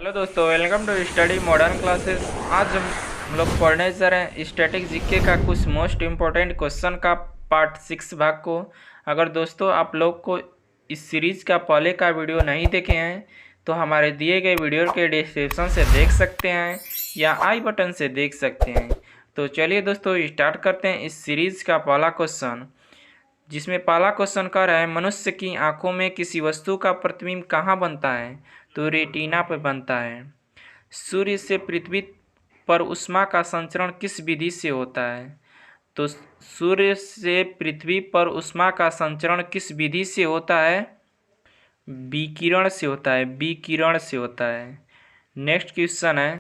Hello दोस्तों, welcome to study modern classes. आज हम लोग पढ़ने जा रहे हैं स्टैटिक जीके का कुछ मोस्ट इम्पोर्टेंट क्वेश्चन का पार्ट 6 भाग को। अगर दोस्तों आप लोग को इस सीरीज़ का पहले का वीडियो नहीं देखे हैं तो हमारे दिए गए वीडियो के डिस्क्रिप्शन से देख सकते हैं या आई बटन से देख सकते हैं। तो चलिए दोस्तों स्टार्ट करते हैं इस सीरीज़ का पहला क्वेश्चन, जिसमें पहला क्वेश्चन कर रहा है मनुष्य की आंखों में किसी वस्तु का प्रतिबिंब कहाँ बनता है? तो रेटिना पर बनता है। सूर्य से पृथ्वी पर ऊष्मा का संचरण किस विधि से होता है? तो सूर्य से पृथ्वी पर ऊष्मा का संचरण किस विधि से होता है? विकिरण से होता है, विकिरण से होता है। नेक्स्ट क्वेश्चन है,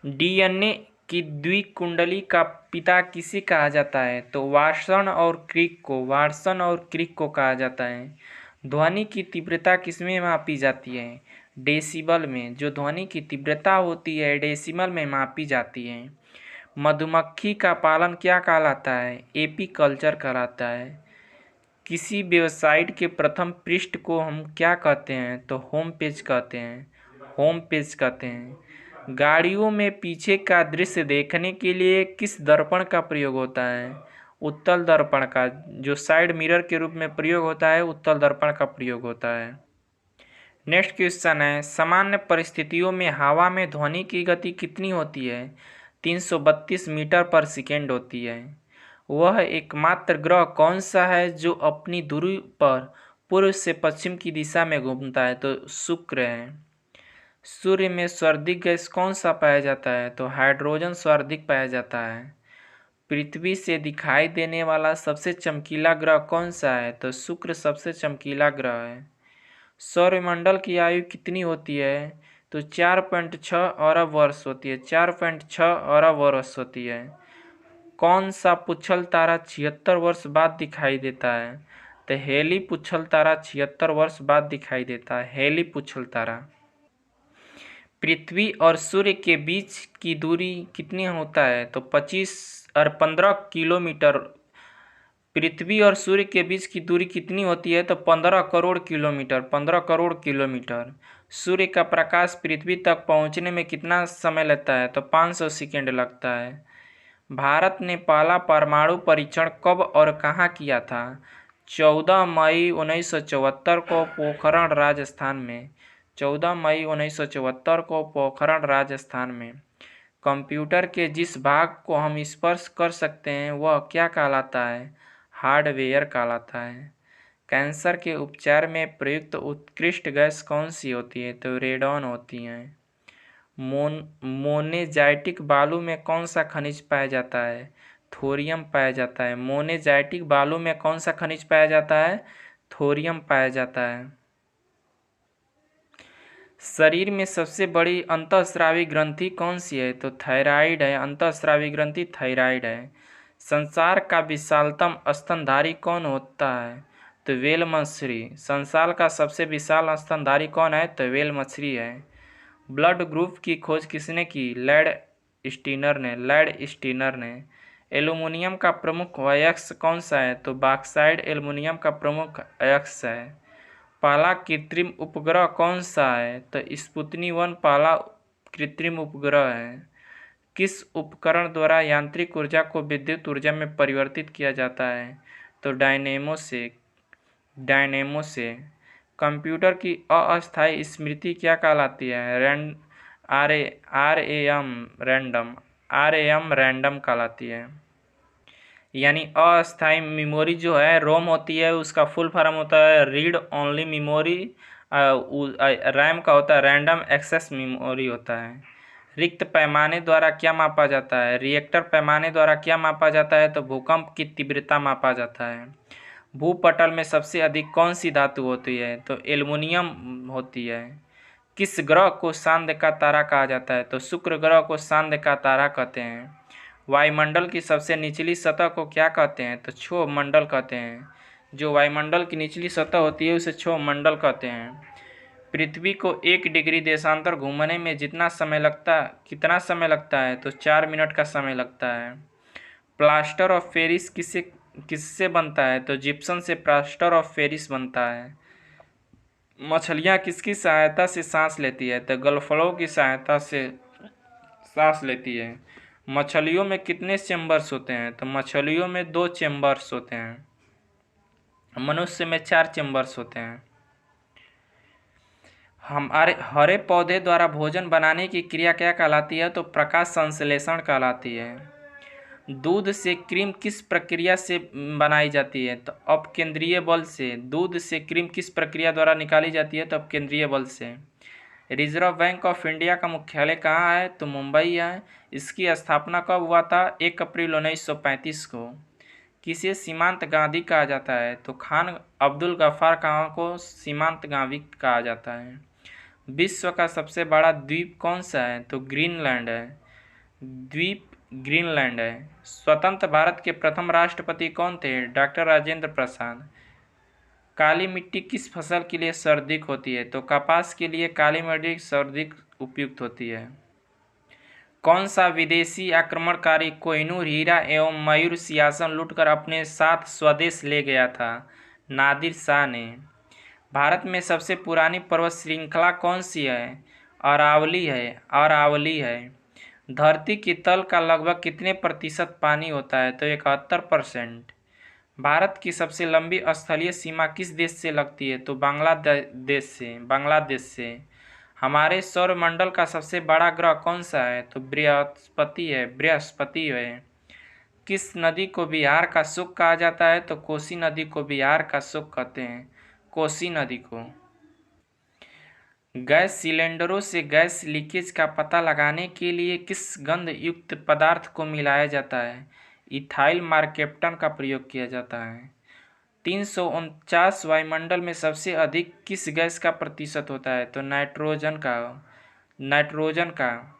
डीएनए की द्विकुंडली का पिता किसे कहा जाता है? तो वाटसन और क्रिक को, वाटसन और क्रिक को कहा जाता है। ध्वनि की तीव्रता किसमें मापी जाती है? डेसिबल में। जो ध्वनि की तीव्रता होती है डेसिबल में मापी जाती है। मधुमक्खी का पालन क्या कहलाता है? एपीकल्चर कहलाता है। किसी वेबसाइट के प्रथम पृष्ठ को हम क्या कहते हैं? तो होम पेज कहते हैं, होम पेज कहते हैं। गाड़ियों में पीछे का दृश्य देखने के लिए किस दर्पण का प्रयोग होता है? उत्तल दर्पण का। जो साइड मिरर के रूप में प्रयोग होता है उत्तल दर्पण का प्रयोग होता है। नेक्स्ट क्वेश्चन है, सामान्य परिस्थितियों में हवा में ध्वनि की गति कितनी होती है? 332 मीटर पर सेकेंड होती है। वह एकमात्र ग्रह कौन सा है जो अपनी दूरी पर पूर्व से पश्चिम की दिशा में घूमता है? तो शुक्र है। सूर्य में सर्वाधिक गैस कौन सा पाया जाता है? तो हाइड्रोजन सर्वाधिक पाया जाता है। पृथ्वी से दिखाई देने वाला सबसे चमकीला ग्रह कौन सा है? तो शुक्र सबसे चमकीला ग्रह है। सौरमंडल की आयु कितनी होती है? तो 4.6 अरब वर्ष होती है, 4.6 अरब वर्ष होती है। कौन सा पुच्छल तारा 76 वर्ष बाद दिखाई देता है? तो हेली पुच्छल तारा 76 वर्ष बाद दिखाई देता है, हेली पुच्छल तारा। पृथ्वी और सूर्य के बीच की दूरी कितनी होता है? तो 15 किलोमीटर। पृथ्वी और सूर्य के बीच की दूरी कितनी होती है? तो 15 करोड़ किलोमीटर, 15 करोड़ किलोमीटर। सूर्य का प्रकाश पृथ्वी तक पहुंचने में कितना समय लगता है? तो 500 सेकेंड लगता है। भारत ने पहला परमाणु परीक्षण कब और कहाँ किया था? 14 मई 1974 को पोखरण राजस्थान में, 14 मई 1974 को पोखरण राजस्थान में। कंप्यूटर के जिस भाग को हम स्पर्श कर सकते हैं वह क्या कहलाता है? हार्डवेयर कहलाता है। कैंसर के उपचार में प्रयुक्त उत्कृष्ट गैस कौन सी होती है? तो रेडॉन होती है। मोनेजाइटिक बालू में कौन सा खनिज पाया जाता है? थोरियम पाया जाता है। मोनेजाइटिक बालू में कौन सा खनिज पाया जाता है? थोरियम पाया जाता है। शरीर में सबसे बड़ी अंतःस्रावी ग्रंथि कौन सी है? तो थायराइड है, अंतःस्रावी ग्रंथि थायराइड है। संसार का विशालतम स्तनधारी कौन होता है? तो व्हेल मछली। संसार का सबसे विशाल स्तनधारी कौन है? तो व्हेल मछली है। ब्लड ग्रुप की खोज किसने की? लैड स्टीनर ने, लैड स्टीनर ने। एल्युमिनियम का प्रमुख अयस्क कौन सा है? तो बॉक्साइड एल्युमिनियम का प्रमुख अयस्क है। पहला कृत्रिम उपग्रह कौन सा है? तो स्पुतनिक 1 पहला कृत्रिम उपग्रह है। किस उपकरण द्वारा यांत्रिक ऊर्जा को विद्युत ऊर्जा में परिवर्तित किया जाता है? तो डायनेमो से, डायनेमो से। कंप्यूटर की अस्थायी स्मृति क्या कहलाती है? आर ए एम रैंडम कहलाती है। यानी अस्थायी मेमोरी जो है रोम होती है, उसका फुल फॉर्म होता है रीड ओनली मेमोरी। रैम का होता है रैंडम एक्सेस मेमोरी होता है। रिक्त पैमाने द्वारा क्या मापा जाता है? रिएक्टर पैमाने द्वारा क्या मापा जाता है? तो भूकंप की तीव्रता मापा जाता है। भूपटल में सबसे अधिक कौन सी धातु होती है? तो एल्युमिनियम होती है। किस ग्रह को चांद का तारा कहा जाता है? तो शुक्र ग्रह को चांद का तारा कहते हैं। वायुमंडल की सबसे निचली सतह को क्या कहते हैं? तो क्षोभ मंडल कहते हैं। जो वायुमंडल की निचली सतह होती है उसे क्षोभ मंडल कहते हैं। पृथ्वी को 1 डिग्री देशांतर घूमने में कितना समय लगता है? तो 4 मिनट का समय लगता है। प्लास्टर ऑफ पेरिस किससे बनता है? तो जिप्सम से प्लास्टर ऑफ पेरिस बनता है। मछलियाँ किसकी सहायता से सांस लेती है? तो गलफड़ों की सहायता से सांस लेती है। मछलियों में कितने चेम्बर्स होते हैं? तो मछलियों में 2 चेम्बर्स होते हैं। मनुष्य में 4 चेम्बर्स होते हैं। हमारे हरे पौधे द्वारा भोजन बनाने की क्रिया क्या कहलाती है? तो प्रकाश संश्लेषण कहलाती है। दूध से क्रीम किस प्रक्रिया से बनाई जाती है? तो अपकेंद्रीय बल से। दूध से क्रीम किस प्रक्रिया द्वारा निकाली जाती है? तो अपकेंद्रीय बल से। रिजर्व बैंक ऑफ इंडिया का मुख्यालय कहाँ है? तो मुंबई है। इसकी स्थापना कब हुआ था? 1 अप्रैल 1935 को। किसे सीमांत गांधी कहा जाता है? तो खान अब्दुल गफ्फार खां को सीमांत गांधी कहा जाता है। विश्व का सबसे बड़ा द्वीप कौन सा है? तो ग्रीनलैंड है। द्वीप ग्रीनलैंड है। स्वतंत्र भारत के प्रथम राष्ट्रपति कौन थे? डॉक्टर राजेंद्र प्रसाद। काली मिट्टी किस फसल के लिए सर्वाधिक होती है? तो कपास के लिए काली मिट्टी सर्वाधिक उपयुक्त होती है। कौन सा विदेशी आक्रमणकारी कोहिनूर हीरा एवं मयूर सिंहासन लूटकर अपने साथ स्वदेश ले गया था? नादिर शाह ने। भारत में सबसे पुरानी पर्वत श्रृंखला कौन सी है? अरावली है। अरावली है। धरती की तल का लगभग कितने प्रतिशत पानी होता है? तो 71%। भारत की सबसे लंबी स्थलीय सीमा किस देश से लगती है? तो बांग्लादेश से। हमारे सौरमंडल का सबसे बड़ा ग्रह कौन सा है? तो बृहस्पति है। किस नदी को बिहार का शुक कहा जाता है? तो कोसी नदी को बिहार का शुक कहते हैं। कोसी नदी को। गैस सिलेंडरों से गैस लीकेज का पता लगाने के लिए किस गंध युक्त पदार्थ को मिलाया जाता है? इथाइल मार्केप्टन का प्रयोग किया जाता है। 349 वायुमंडल में सबसे अधिक किस गैस का प्रतिशत होता है? तो नाइट्रोजन का।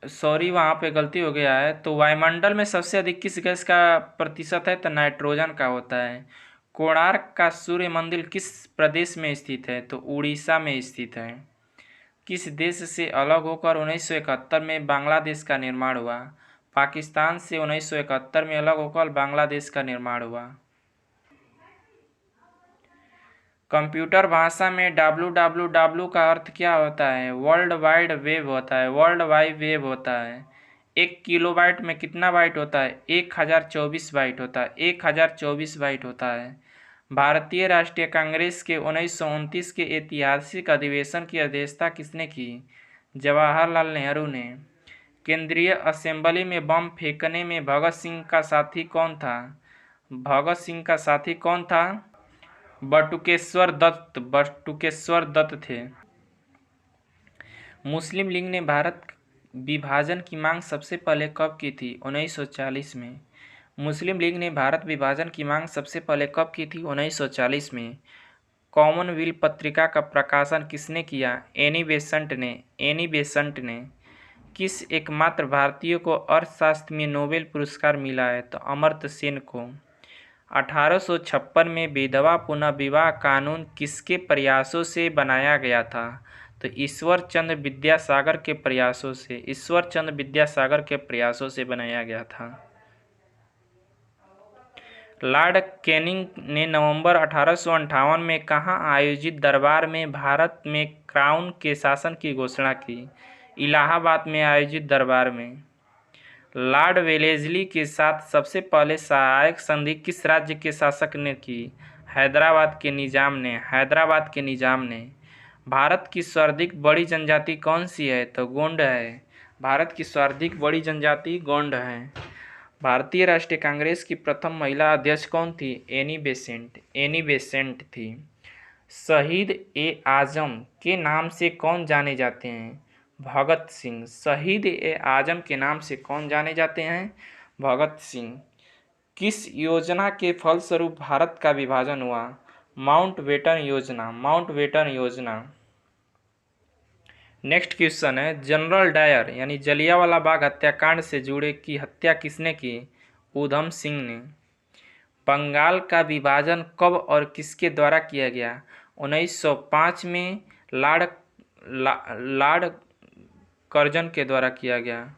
सॉरी, वहाँ पे गलती हो गया है। तो वायुमंडल में सबसे अधिक किस गैस का प्रतिशत है? तो नाइट्रोजन का होता है। कोणार्क का सूर्य मंदिर किस प्रदेश में स्थित है? तो उड़ीसा में स्थित है। किस देश से अलग होकर 1971 में बांग्लादेश का निर्माण हुआ? पाकिस्तान से 1971 में अलग होकर बांग्लादेश का निर्माण हुआ। कंप्यूटर भाषा में www का अर्थ क्या होता है? वर्ल्ड वाइड वेब होता है। वर्ल्ड वाइड वेब होता है। 1 किलोबाइट में कितना बाइट होता है? 1024 बाइट होता है। 1024 बाइट होता है। भारतीय राष्ट्रीय कांग्रेस के 1929 के ऐतिहासिक अधिवेशन की अध्यक्षता किसने की? जवाहरलाल नेहरू ने। केंद्रीय असेंबली में बम फेंकने में भगत सिंह का साथी कौन था? भगत सिंह का साथी कौन था? बटुकेश्वर दत्त थे। मुस्लिम लीग ने भारत विभाजन की मांग सबसे पहले कब की थी? 1940 में। मुस्लिम लीग ने भारत विभाजन की मांग सबसे पहले कब की थी? 1940 में। कॉमनवेल्थ पत्रिका का प्रकाशन किसने किया? एनी बेसंट ने। किस एकमात्र भारतीय को अर्थशास्त्र में नोबेल पुरस्कार मिला है? तो अमर्त्य सेन को। 1856 में विधवा पुनर्विवाह कानून किसके प्रयासों से बनाया गया था? तो ईश्वर चंद्र विद्यासागर के प्रयासों से बनाया गया था। लॉर्ड कैनिंग ने नवंबर 1858 में कहाँ आयोजित दरबार में भारत में क्राउन के शासन की घोषणा की? इलाहाबाद में आयोजित दरबार में। लॉर्ड वेलेस्ली के साथ सबसे पहले सहायक संधि किस राज्य के शासक ने की? हैदराबाद के निजाम ने। भारत की सर्वाधिक बड़ी जनजाति कौन सी है? तो गोंड है। भारत की सर्वाधिक बड़ी जनजाति गोंड है। भारतीय राष्ट्रीय कांग्रेस की प्रथम महिला अध्यक्ष कौन थी? एनी बेसेंट थी। शहीद ए आजम के नाम से कौन जाने जाते हैं? भगत सिंह। शहीद ए आजम के नाम से कौन जाने जाते हैं? भगत सिंह। किस योजना के फलस्वरूप भारत का विभाजन हुआ? माउंटबेटन योजना। नेक्स्ट क्वेश्चन है, जनरल डायर यानी जलियांवाला बाग हत्याकांड से जुड़े की हत्या किसने की? ऊधम सिंह ने। बंगाल का विभाजन कब और किसके द्वारा किया गया? 1905 में लॉर्ड कर्जन के द्वारा किया गया।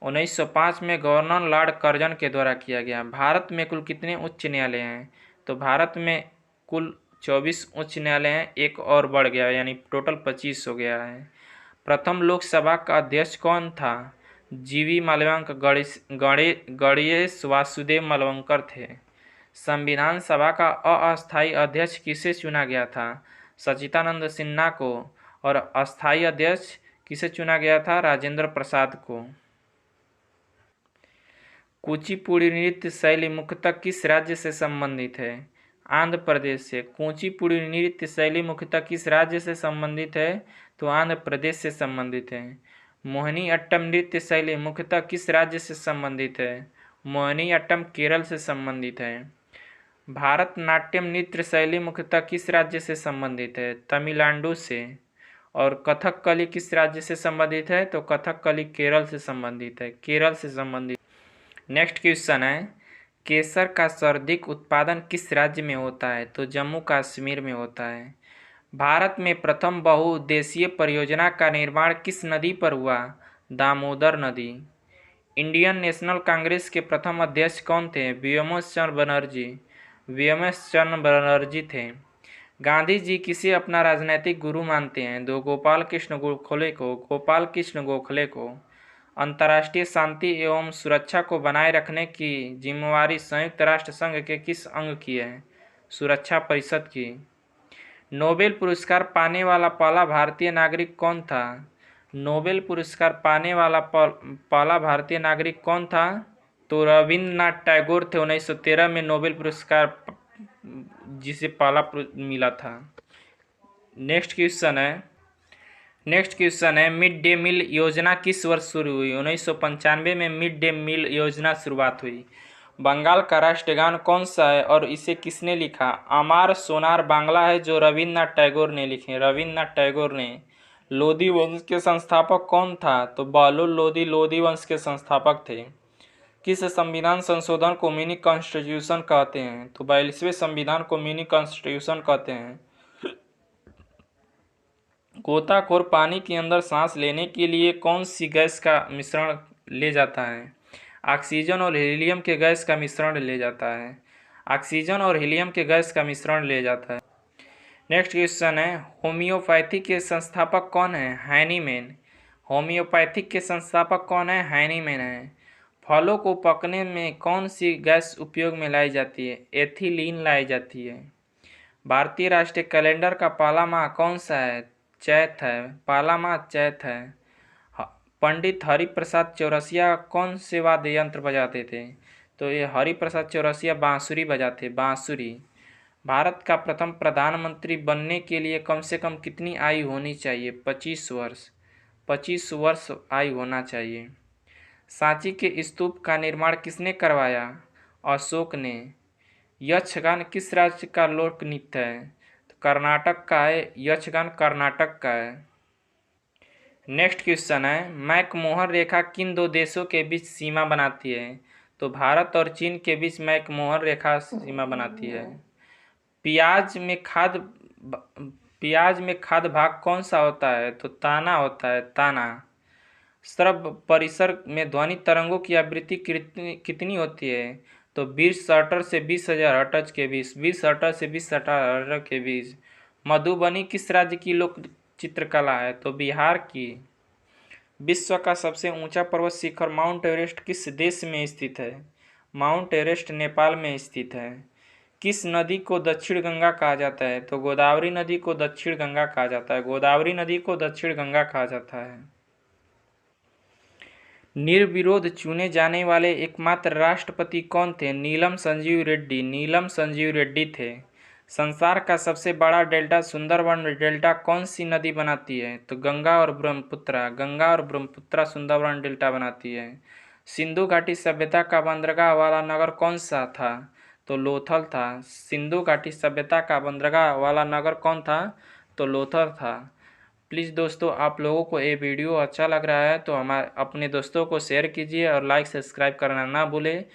1905 में गवर्नर लॉर्ड कर्जन के द्वारा किया गया। भारत में कुल कितने उच्च न्यायालय हैं? तो भारत में कुल 24 उच्च न्यायालय हैं, एक और बढ़ गया यानी टोटल 25 हो गया है। प्रथम लोकसभा का अध्यक्ष कौन था? जीवी मालव्यंकर गणेश वासुदेव मालवंकर थे। संविधान सभा का अस्थायी अध्यक्ष किसे चुना गया था? सच्चिदानंद सिन्हा को। और अस्थायी अध्यक्ष किसे चुना गया था? राजेंद्र प्रसाद को। कुचिपुड़ी नृत्य शैली मुख्यतः किस राज्य से संबंधित है? आंध्र प्रदेश से। कुचिपुड़ी नृत्य शैली मुख्यतः किस राज्य से संबंधित है? तो आंध्र प्रदेश से संबंधित है। मोहिनी अट्टम नृत्य शैली मुख्यतः किस राज्य से संबंधित है? मोहिनी अट्टम केरल से संबंधित है। भारतनाट्यम नृत्य शैली मुख्यतः किस राज्य से संबंधित है? तमिलनाडु से। और कथकली किस राज्य से संबंधित है? तो कथकली केरल से संबंधित है, केरल से संबंधित। नेक्स्ट क्वेश्चन है, केसर का सर्वाधिक उत्पादन किस राज्य में होता है? तो जम्मू कश्मीर में होता है। भारत में प्रथम बहुउद्देशीय परियोजना का निर्माण किस नदी पर हुआ? दामोदर नदी। इंडियन नेशनल कांग्रेस के प्रथम अध्यक्ष कौन थे? वीएमएस चंद्र बनर्जी थे। गांधी जी किसे अपना राजनीतिक गुरु मानते हैं? तो गोपाल कृष्ण गोखले को। अंतर्राष्ट्रीय शांति एवं सुरक्षा को बनाए रखने की जिम्मेवारी संयुक्त राष्ट्र संघ के किस अंग की है? सुरक्षा परिषद की। नोबेल पुरस्कार पाने वाला पहला भारतीय नागरिक कौन था? नोबेल पुरस्कार पाने वाला पहला भारतीय नागरिक कौन था? तो रविन्द्रनाथ टैगोर थे। 1913 में नोबेल पुरस्कार जिसे पहला मिला था। नेक्स्ट क्वेश्चन है मिड डे मील योजना किस वर्ष शुरू हुई? 1995 में मिड डे मील योजना शुरुआत हुई। बंगाल का राष्ट्रगान कौन सा है और इसे किसने लिखा? अमार सोनार बांग्ला है जो रविन्द्रनाथ टैगोर ने लिखे। रविन्द्रनाथ टैगोर ने। लोधी वंश के संस्थापक कौन था? तो बहलोल लोधी लोधी वंश के संस्थापक थे। किस संविधान संशोधन को मिनी कॉन्स्टिट्यूशन कहते हैं? तो 42वें संविधान को मिनी कॉन्स्टिट्यूशन कहते हैं। गोताखोर पानी के अंदर सांस लेने के लिए कौन सी गैस का मिश्रण ले जाता है? ऑक्सीजन और हीलियम के गैस का मिश्रण ले जाता है। ऑक्सीजन और हीलियम के गैस का मिश्रण ले जाता है। नेक्स्ट क्वेश्चन है, होम्योपैथी के संस्थापक कौन है? हैनीमैन। होम्योपैथिक के संस्थापक कौन है? हैनीमैन है। फलों को पकने में कौन सी गैस उपयोग में लाई जाती है? एथिलीन लाई जाती है। भारतीय राष्ट्रीय कैलेंडर का पहला माह कौन सा है? चैत है। पहला माह चैत है। पंडित हरिप्रसाद चौरसिया कौन से वाद्य यंत्र बजाते थे? तो ये हरिप्रसाद चौरसिया बांसुरी बजाते। बांसुरी। भारत का प्रथम प्रधानमंत्री बनने के लिए कम से कम कितनी आयु होनी चाहिए? 25 वर्ष। 25 वर्ष आयु होना चाहिए। सांची के स्तूप का निर्माण किसने करवाया? अशोक ने। यक्षगान किस राज्य का लोक नृत्य है? तो कर्नाटक का है। यक्षगान कर्नाटक का है। नेक्स्ट क्वेश्चन है, मैकमोहन रेखा किन दो देशों के बीच सीमा बनाती है? तो भारत और चीन के बीच मैकमोहन रेखा सीमा बनाती है। प्याज में खाद्य भाग कौन सा होता है? तो ताना होता है। ताना। श्रव्य परिसर में ध्वनि तरंगों की आवृत्ति कितनी होती है? तो 20 हर्ट्ज से 20,000 हर्ट्ज के बीच। 20 हर्ट्ज से 20,000 हर्ट्ज के बीच। मधुबनी किस राज्य की लोक चित्रकला है? तो बिहार की। विश्व का सबसे ऊंचा पर्वत शिखर माउंट एवरेस्ट किस देश में स्थित है? माउंट एवरेस्ट नेपाल में स्थित है। किस नदी को दक्षिण गंगा कहा जाता है? तो गोदावरी नदी को दक्षिण गंगा कहा जाता है। गोदावरी नदी को दक्षिण गंगा कहा जाता है। निर्विरोध चुने जाने वाले एकमात्र राष्ट्रपति कौन थे? नीलम संजीव रेड्डी। नीलम संजीव रेड्डी थे। संसार का सबसे बड़ा डेल्टा सुंदरबन डेल्टा कौन सी नदी बनाती है? तो गंगा और ब्रह्मपुत्रा। गंगा और ब्रह्मपुत्रा सुंदरबन डेल्टा बनाती है। सिंधु घाटी सभ्यता का बंदरगाह वाला नगर कौन सा था? तो लोथल था। सिंधु घाटी सभ्यता का बंदरगाह वाला नगर कौन था? तो लोथल था। प्लीज़ दोस्तों, आप लोगों को ये वीडियो अच्छा लग रहा है तो हमारे अपने दोस्तों को शेयर कीजिए और लाइक सब्सक्राइब करना ना भूलें।